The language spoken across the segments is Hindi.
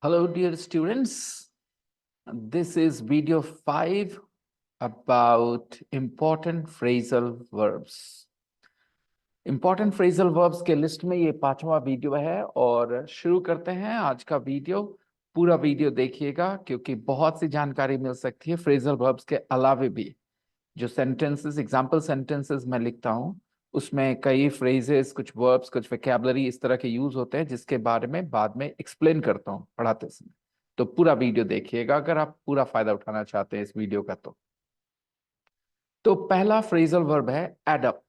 Hello, dear students. This is video 5 about important phrasal verbs. Important phrasal verbs के लिस्ट में ये 5वां वीडियो है और शुरू करते हैं आज का वीडियो। पूरा वीडियो देखिएगा क्योंकि बहुत सी जानकारी मिल सकती है फ्रेजल वर्ब्स के अलावे भी। जो सेंटेंसेस एग्जाम्पल सेंटेंसेस मैं लिखता हूँ उसमें कई फ्रेजेस, कुछ वर्ब्स, कुछ वोकैबुलरी इस तरह के यूज होते हैं जिसके बारे में बाद में एक्सप्लेन करता हूँ पढ़ाते समय। तो पूरा वीडियो देखिएगा अगर आप पूरा फायदा उठाना चाहते हैं इस वीडियो का। तो पहला फ्रेजल वर्ब है एडअप।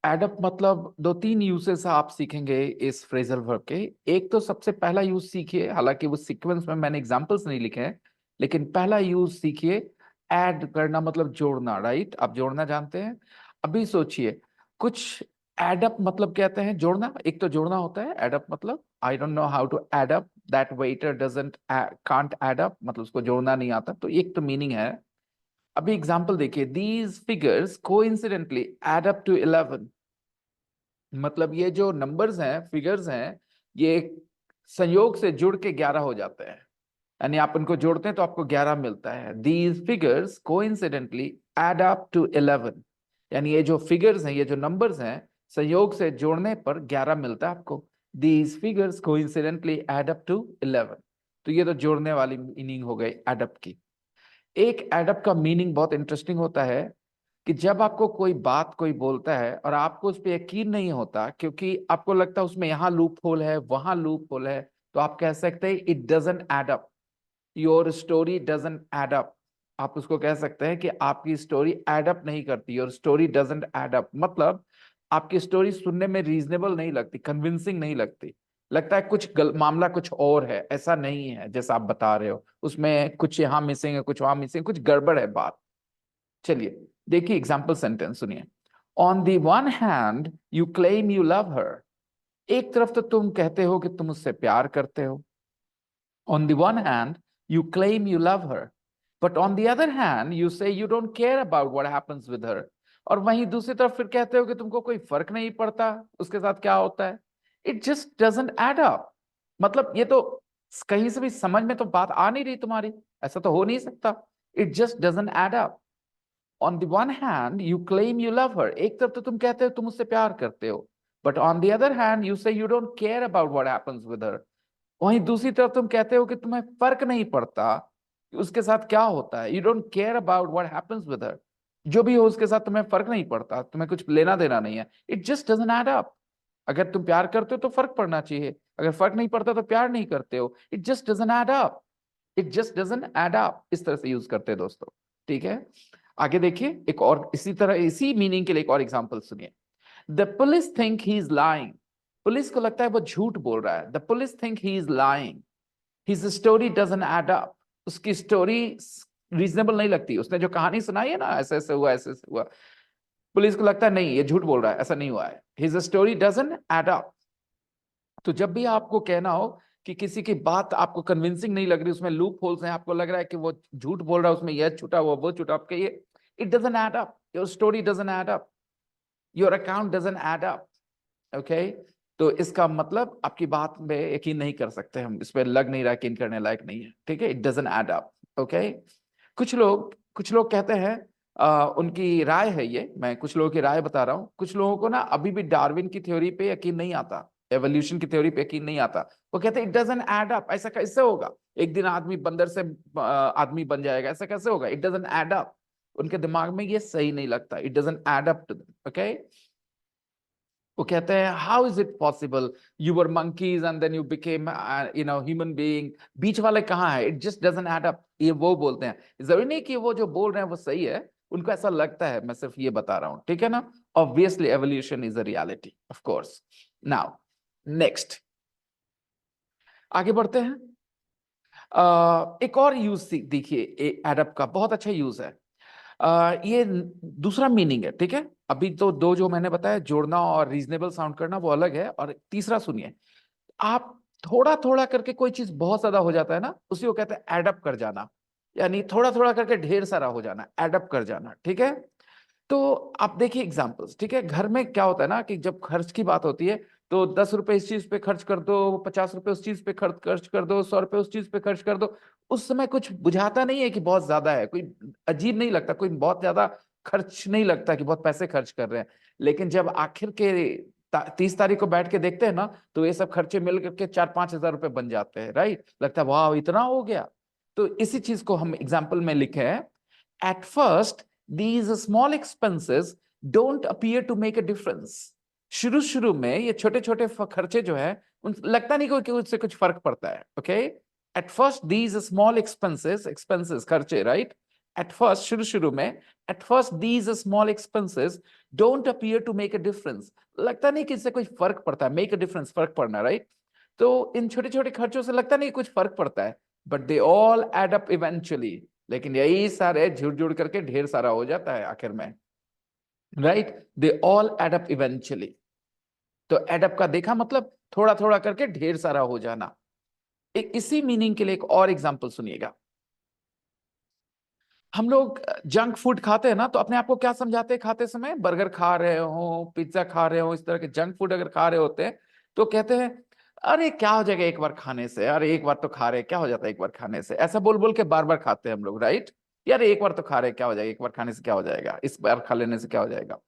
एडअप मतलब दो तीन यूजेस आप सीखेंगे इस फ्रेजल वर्ब के। एक तो सबसे पहला यूज सीखिए, हालांकि वो सीक्वेंस में मैंने एग्जांपल्स नहीं लिखे हैं, लेकिन पहला यूज सीखिए। ऐड करना मतलब जोड़ना, राइट? आप जोड़ना जानते हैं। अभी सोचिए, कुछ एडअप मतलब कहते हैं जोड़ना। एक तो जोड़ना होता है एडअप मतलब, I don't know how to add up, that waiter doesn't can't add up, मतलब उसको जोड़ना नहीं आता। तो एक तो मीनिंग है। अभी एग्जांपल देखिए, these figures coincidentally add up to 11। मतलब ये जो नंबर्स हैं, फिगर्स हैं, ये संयोग से जुड़ के 11 हो जाते हैं। यानी आप इनको जोड़ते हैं तो आपको 11 मिलता है। These figures coincidentally add up to 11। यानी ये जो फिगर्स हैं, ये जो नंबर्स हैं, संयोग से जोड़ने पर 11 मिलता है आपको। These figures coincidentally add up to 11। तो ये तो जोड़ने वाली मीनिंग हो गई एडअप की। एक एडअप का मीनिंग बहुत इंटरेस्टिंग होता है कि जब आपको कोई बात कोई बोलता है और आपको उस पर यकीन नहीं होता, क्योंकि आपको लगता है उसमें यहाँ लूप होल है, वहां लूप होल है, तो आप कह सकते हैं it doesn't add up, your story doesn't add up. आप उसको कह सकते हैं कि आपकी स्टोरी एड अप नहीं करती, your story doesn't add up. मतलब आपकी स्टोरी सुनने में रीजनेबल नहीं लगती, कन्विंसिंग नहीं लगती। लगता है कुछ मामला कुछ और है, ऐसा नहीं है जैसा आप बता रहे हो, उसमें कुछ यहाँ मिसिंग है, कुछ वहां मिसिंग, कुछ गड़बड़ है बात। चलिए देखिए एग्जाम्पल सेंटेंस सुनिए। On the one hand you claim you love her. एक तरफ तो तुम कहते हो कि तुम उससे प्यार करते हो। On the one hand you claim you love her, but on the other hand you say you don't care about what happens with her. और वहीं दूसरी तरफ फिर कहते हो कि तुमको कोई फर्क नहीं पड़ता उसके साथ क्या होता है। It just doesn't add up. मतलब ये तो कहीं से भी समझ में तो बात आ नहीं रही तुम्हारी, ऐसा तो हो नहीं सकता। It just doesn't add up. On the one hand you claim you love her, एक तरफ तो तुम कहते हो तुम उससे प्यार करते हो, but on the other hand you say you don't care about what happens with her. वहीं दूसरी तरफ तुम कहते हो कि तुम्हें फर्क नहीं पड़ता कि उसके साथ क्या होता है। You don't care about what happens with हर। जो भी हो उसके साथ तुम्हें फर्क नहीं पड़ता, तुम्हें कुछ लेना देना नहीं है। It just doesn't add up. अगर तुम प्यार करते हो तो फर्क पड़ना चाहिए, अगर फर्क नहीं पड़ता तो प्यार नहीं करते हो। It just doesn't add up. It just doesn't add up, इस तरह से यूज करते हैं दोस्तों। ठीक है, आगे देखिए एक और इसी तरह इसी मीनिंग के लिए एक और एग्जांपल सुनिए। The police think he is lying. Police को लगता है वो झूठ बोल रहा है। The police think he is lying, his story doesn't add up. उसकी स्टोरी रीजनेबल नहीं लगती, उसने जो कहानी सुनाई है ना, ऐसे ऐसे हुआ, ऐसे ऐसे हुआ, पुलिस को लगता है नहीं ये झूठ बोल रहा है, ऐसा नहीं हुआ है। His story doesn't add up. तो जब भी आपको कहना हो कि किसी की बात आपको कन्विंसिंग नहीं लग रही, उसमें लूप होल्स हैं, आपको लग रहा है कि वो झूठ बोल रहा है, उसमें यह छुटा हुआ वो छुटा, आपके ये it doesn't add up, your story doesn't add up, your account doesn't add up. Okay, तो इसका मतलब आपकी बात में यकीन नहीं कर सकते हम, इस पे लग नहीं रहा, यकीन करने लायक नहीं है। ठीक है, it doesn't add up. Okay, कुछ लोग कहते हैं, उनकी राय है ये, मैं कुछ लोगों की राय बता रहा हूँ। कुछ लोगों को ना अभी भी डार्विन की थ्योरी पे यकीन नहीं आता, एवोल्यूशन की थ्योरी पे यकीन नहीं आता। वो कहते हैं इट डजंट ऐड अप, ऐसा कैसे होगा, एक दिन आदमी बंदर से आदमी बन जाएगा, ऐसा कैसे होगा, इट डजंट ऐड अप। उनके दिमाग में ये सही नहीं लगता, it doesn't add up to them. Okay, वो कहते हैं how is it possible, you were monkeys and then you became human being. बीच वाले कहाँ है, it just doesn't add up, ये वो बोलते हैं। जरूरी नहीं कि वो जो बोल रहे हैं वो सही है, उनको ऐसा लगता है, मैं सिर्फ ये बता रहा हूँ। ठीक है ना, obviously evolution is a reality, of course. Now next, आगे बढ़ते हैं। एक और यूज देखिए, एडअप का बहुत अच्छा यूज है। ये दूसरा मीनिंग है। ठीक है, अभी तो दो जो मैंने बताया, जोड़ना और रीजनेबल साउंड करना, वो अलग है। और तीसरा सुनिए, आप थोड़ा थोड़ा करके कोई चीज बहुत ज्यादा हो जाता है ना, उसी को कहते हैं एडअप कर जाना। यानी थोड़ा थोड़ा करके ढेर सारा हो जाना, एडअप कर जाना। ठीक है, तो आप देखिए एग्जांपल्स। ठीक है, घर में क्या होता है ना कि जब खर्च की बात होती है तो 10 रुपए इस चीज पे खर्च कर दो, 50 रुपए उस चीज पे खर्च कर दो, 100 रुपए उस चीज पे खर्च कर दो। उस समय कुछ बुझाता नहीं है कि बहुत ज्यादा है, कोई अजीब नहीं लगता, कोई बहुत ज्यादा खर्च नहीं लगता कि बहुत पैसे खर्च कर रहे हैं। लेकिन जब आखिर के 30 तारीख को बैठ के देखते हैं ना, तो ये सब खर्चे मिल करके 4-5 हजार रुपए बन जाते हैं, राइट? लगता है वाह इतना हो गया। तो इसी चीज को हम एग्जाम्पल में लिखे हैं, at first these small expenses don't appear to make a difference. शुरू शुरू में ये छोटे छोटे खर्चे जो है, उन लगता नहीं कि उससे कुछ फर्क पड़ता है। Okay, at first these small expenses खर्चे, राइट? एट फर्स्ट शुरू शुरू में, at first these small expenses don't appear to make a difference, लगता नहीं कि इससे कोई फर्क पड़ता है। मेक अ डिफरेंस, फर्क पड़ना, राइट? तो इन छोटे छोटे खर्चों से लगता नहीं कुछ फर्क पड़ता है, but they all add up eventually. लेकिन यही सारे जुड़ जुड़ करके ढेर सारा हो जाता है आखिर में, right? They all add up eventually. तो एडअप का देखा मतलब थोड़ा थोड़ा करके ढेर सारा हो जाना। इसी मीनिंग के लिए एक और एग्जांपल सुनिएगा। हम लोग जंक फूड खाते हैं ना, तो अपने आप को क्या समझाते हैं खाते समय? बर्गर खा रहे हो, पिज्जा खा रहे हो, इस तरह के जंक फूड अगर खा रहे होते हैं तो कहते हैं अरे क्या हो जाएगा एक बार खाने से, अरे एक बार तो खा रहे, क्या हो जाता है एक बार खाने से, ऐसा बोल बोल के बार बार खाते हैं हम लोग, राइट? यार एक बार तो खा रहे, क्या हो जाएगा, एक बार खाने से क्या हो जाएगा, इस बार खा लेने से क्या हो जाएगा।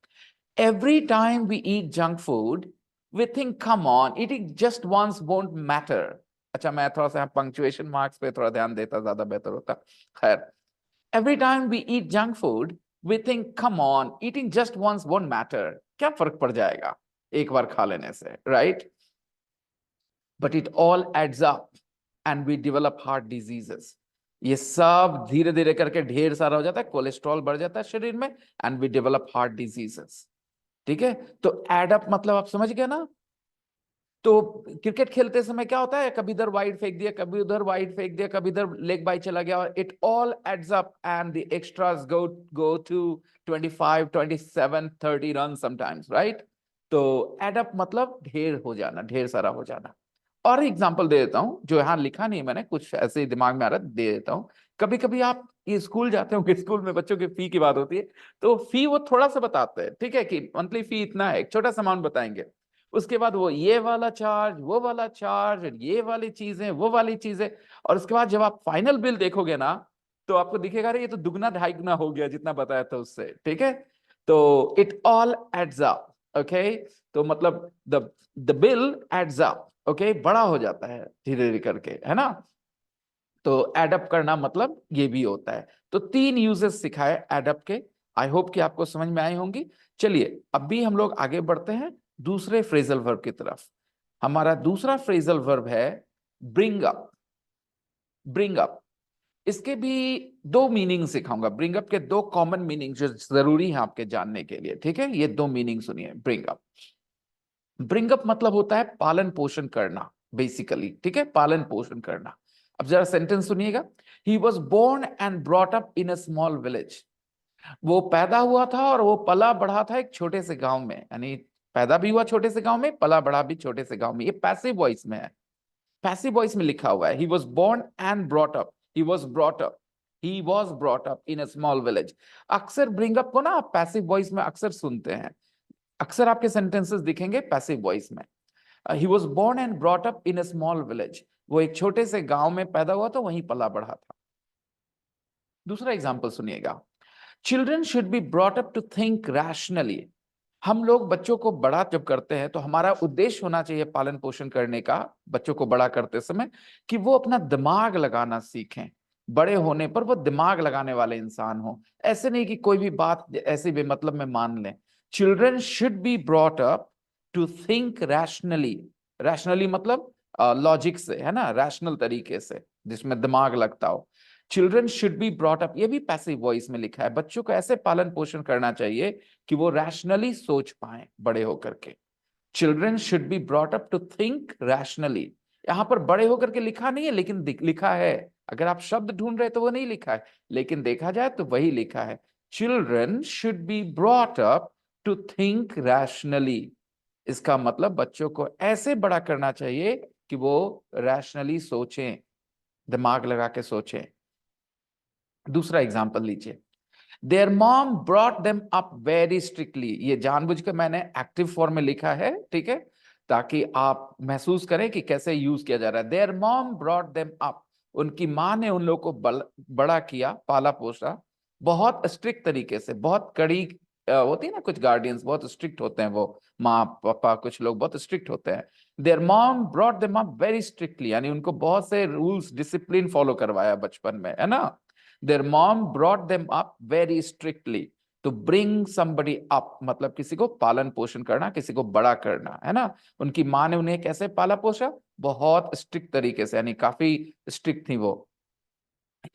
Every time we eat junk food, we think, come on, eating just once won't matter. अच्छा, मैं थोड़ा सा पंक्चुएशन मार्क्स पे थोड़ा ध्यान देता ज्यादा बेहतर होता। खैर, every time we eat junk food, we think, come on, eating just once won't matter. क्या फर्क पड़ जाएगा एक बार खा लेने से, right? But it all adds up and we develop heart diseases. ये सब धीरे धीरे करके ढेर सारा हो जाता है, कोलेस्ट्रॉल बढ़ जाता है शरीर में, and we develop heart diseases. ठीक है? तो एड अप मतलब आप समझ गए ना? तो क्रिकेट खेलते समय क्या होता है, कभी इधर वाइड फेंक दिया, कभी उधर वाइड फेंक दिया, कभी इधर लेग बाय चला गया, और it all adds up and the extras go to 25 27 30 run sometimes, right? तो एड अप मतलब ढेर हो जाना, ढेर सारा हो जाना। और एग्जांपल दे देता हूं, जो यहाँ लिखा नहीं मैंने, कुछ ऐसे ही दिमाग में आ रहा है, दे देता हूं। कभी कभी आप ये स्कूल जाते होंगे, स्कूल में बच्चों की फी की बात होती है, तो फी वो थोड़ा सा बताते हैं, ठीक है, कि मंथली फी इतना है, एक छोटा सा अमाउंट बताएंगे। उसके बाद वो ये वाला चार्ज, वो वाला चार्ज, ये वाली चीजें, वो वाली चीजें, और उसके बाद जब आप फाइनल बिल देखोगे ना, तो आपको दिखेगा अरे ये तो दुगना ढाई गुना हो गया जितना बताया था उससे, ठीक है? तो it all adds up, okay? तो मतलब the bill adds up, okay, बड़ा हो जाता है धीरे धीरे करके, है ना? तो एडअप करना मतलब ये भी होता है। तो 3 यूजेस सिखाए एडअप के, आई होप कि आपको समझ में आई होंगी। चलिए अभी हम लोग आगे बढ़ते हैं दूसरे फ्रेजल वर्ब की तरफ। हमारा दूसरा फ्रेजल वर्ब है ब्रिंग अप। ब्रिंग अप, इसके भी 2 मीनिंग सिखाऊंगा। ब्रिंग अप के 2 कॉमन मीनिंग जो जरूरी है आपके जानने के लिए, ठीक है? ये 2 मीनिंग सुनिए। ब्रिंग अप, ब्रिंग अप मतलब होता है पालन पोषण करना, बेसिकली, ठीक है? पालन पोषण करना। अब जरा सेंटेंस सुनिएगा। He was born and brought up in a small village. वो पैदा हुआ था और वो पला बढ़ा था एक छोटे से गांव में, यानी पैदा भी हुआ छोटे से गांव में, पला बढ़ा भी छोटे से गांव में। ये पैसिव वॉइस में है, पैसिव वॉइस में लिखा हुआ है। He was born and brought up, he was brought up, he was brought up in a small village. अक्सर ब्रिंग अप को ना आप पैसिव वॉइस में अक्सर सुनते हैं, अक्सर आपके सेंटेंसेस दिखेंगे पैसिव वॉइस में। He was born and brought up in a small village, वो एक छोटे से गांव में पैदा हुआ तो वहीं पला बढ़ा था। दूसरा एग्जाम्पल सुनिएगा। Children should be brought up to think rationally. हम लोग बच्चों को बड़ा जब करते हैं तो हमारा उद्देश्य होना चाहिए पालन पोषण करने का, बच्चों को बड़ा करते समय, कि वो अपना दिमाग लगाना सीखें, बड़े होने पर वो दिमाग लगाने वाले इंसान हो। ऐसे नहीं कि कोई भी बात ऐसे बेमतलब में मान लें। Children should be brought up to think rationally. Rationally मतलब लॉजिक से, है ना, रैशनल तरीके से जिसमें दिमाग लगता हो। Children should be brought up, ये भी पैसिव वॉइस में लिखा है। बच्चों को ऐसे पालन पोषण करना चाहिए कि वो रैशनली सोच पाए बड़े होकर के। Children should be brought up to think rationally. यहां पर बड़े होकर के लिखा नहीं है, लेकिन लिखा है। अगर आप शब्द ढूंढ रहे तो वो नहीं लिखा है, लेकिन देखा जाए तो वही लिखा है। Children should be brought up to think rationally. इसका मतलब बच्चों को ऐसे बड़ा करना चाहिए कि वो रैशनली सोचें, दिमाग लगा के सोचें। दूसरा एग्जाम्पल लीजिए। There mom brought them up very strictly. ये जानबूझ के मैंने एक्टिव फॉर्म में लिखा है, ठीक है? ताकि आप महसूस करें कि कैसे यूज किया जा रहा है। There mom brought them up, उनकी माँ ने उन लोगों को बड़ा किया, पाला पोसा बहुत स्ट्रिक्ट तरीके से, बहुत कड़ी होती है ना, कुछ गार्डियंस बहुत स्ट्रिक्ट होते हैं, वो माँ पापा कुछ लोग बहुत स्ट्रिक्ट होते हैं। There mom brought them up very strictly, यानी उनको बहुत से रूल्स डिसिप्लिन फॉलो करवाया बचपन में, है ना। Their mom brought them up very strictly to bring somebody up, मतलब किसी को पालन पोषण करना, किसी को बड़ा करना, है ना। उनकी माँ ने उन्हें कैसे पाला पोषा, बहुत स्ट्रिक्ट तरीके से, यानी काफी स्ट्रिक्ट थी वो।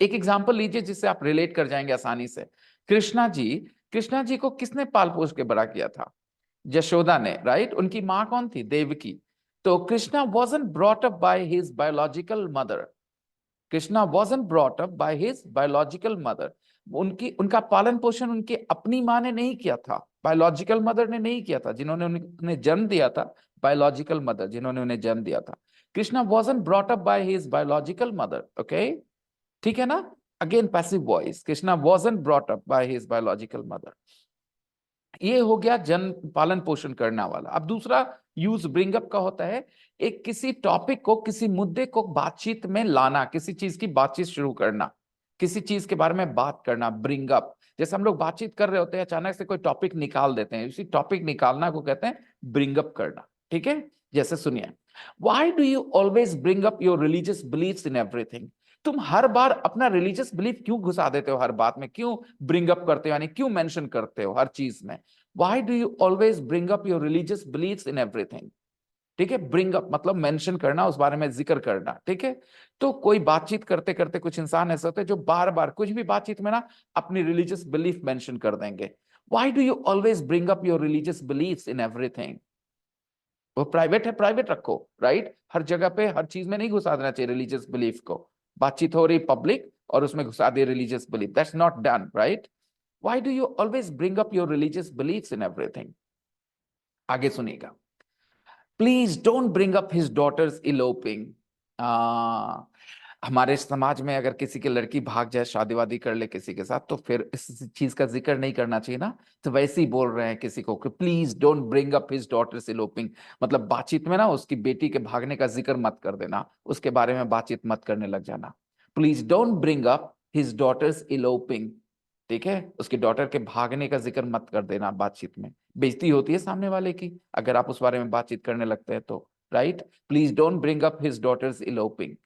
एक एग्जांपल लीजिए जिससे आप रिलेट कर जाएंगे आसानी से। कृष्णा जी, कृष्णा जी को किसने पाल पोष के बड़ा किया था? यशोदा ने, राइट। उनकी माँ कौन थी? देवकी। तो Krishna wasn't brought up by his biological mother, Krishna wasn't brought up by his biological mother, उनका पालन पोषण उनकी अपनी माँ ने नहीं किया था, बायोलॉजिकल मदर ने नहीं किया था, जिन्होंने उन्हें जन्म दिया था, बायोलॉजिकल मदर जिन्होंने उन्हें जन्म दिया था। Krishna wasn't brought up by his biological mother, okay, ठीक है ना। Again passive voice, Krishna wasn't brought up by his biological mother। ये हो गया जन्म पालन पोषण करने वाला। अब दूसरा यूज ब्रिंग अप का होता है एक किसी टॉपिक को, किसी मुद्दे को बातचीत में लाना, किसी चीज की बातचीत शुरू करना, किसी चीज के बारे में बात करना, ब्रिंग अप। जैसे हम लोग बातचीत कर रहे होते हैं, अचानक से कोई टॉपिक निकाल देते हैं, उसी टॉपिक निकालना को कहते हैं ब्रिंग अप करना, ठीक है। जैसे सुनिए, why do you always bring up your religious beliefs in everything, तुम हर बार अपना रिलीजियस बिलीफ क्यों घुसा देते हो, हर बात में क्यों ब्रिंग अप करते हो, यानी क्यों मेंशन करते हो हर चीज में। Why do you always bring up your religious beliefs in everything? ठीक है, ब्रिंग अप मतलब मेंशन करना, उस बारे में जिक्र करना, ठीक है। तो कोई बातचीत करते करते कुछ इंसान ऐसे होते हैं जो बार बार कुछ भी बातचीत में ना अपनी रिलीजियस बिलीफ मेंशन कर देंगे। Why do you always bring up your religious beliefs in everything? वो प्राइवेट है, प्राइवेट रखो, राइट। हर जगह पे हर चीज में नहीं घुसा देना चाहिए रिलीजियस बिलीफ को। बातचीत हो रही पब्लिक और उसमें घुसा दिए religious belief, that's not done, right. Why do you always bring up your religious beliefs in everything? आगे सुनिएगा। Please don't bring up his daughters eloping. हमारे समाज में अगर किसी की लड़की भाग जाए, शादी वादी कर ले किसी के साथ, तो फिर इस चीज का जिक्र नहीं करना चाहिए ना। तो वैसे ही बोल रहे हैं किसी को कि please don't bring up his daughters eloping, मतलब बातचीत में ना उसकी बेटी के भागने का जिक्र मत कर देना, उसके बारे में बातचीत मत करने लग जाना। Please don't bring up his daughters eloping, ठीक है, उसकी डॉटर के भागने का जिक्र मत कर देना बातचीत में, बेइज्जती होती है सामने वाले की अगर आप उस बारे में बातचीत करने लगते हैं तो, right. Please don't bring up his daughters eloping.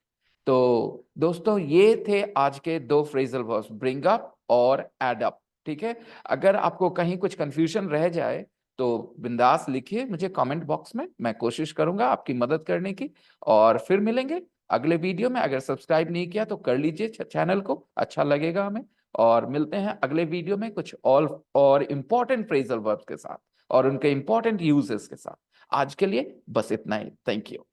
तो दोस्तों ये थे आज के दो फ्रेजल वर्ब्स, ब्रिंग अप और एड अप, ठीक है। अगर आपको कहीं कुछ कंफ्यूजन रह जाए तो बिंदास लिखिए मुझे कमेंट बॉक्स में, मैं कोशिश करूंगा आपकी मदद करने की। और फिर मिलेंगे अगले वीडियो में। अगर सब्सक्राइब नहीं किया तो कर लीजिए चैनल को, अच्छा लगेगा हमें। और मिलते हैं अगले वीडियो में कुछ और इंपॉर्टेंट फ्रेजल वर्ब्स के साथ और उनके इंपॉर्टेंट यूजेस के साथ। आज के लिए बस इतना ही, थैंक यू।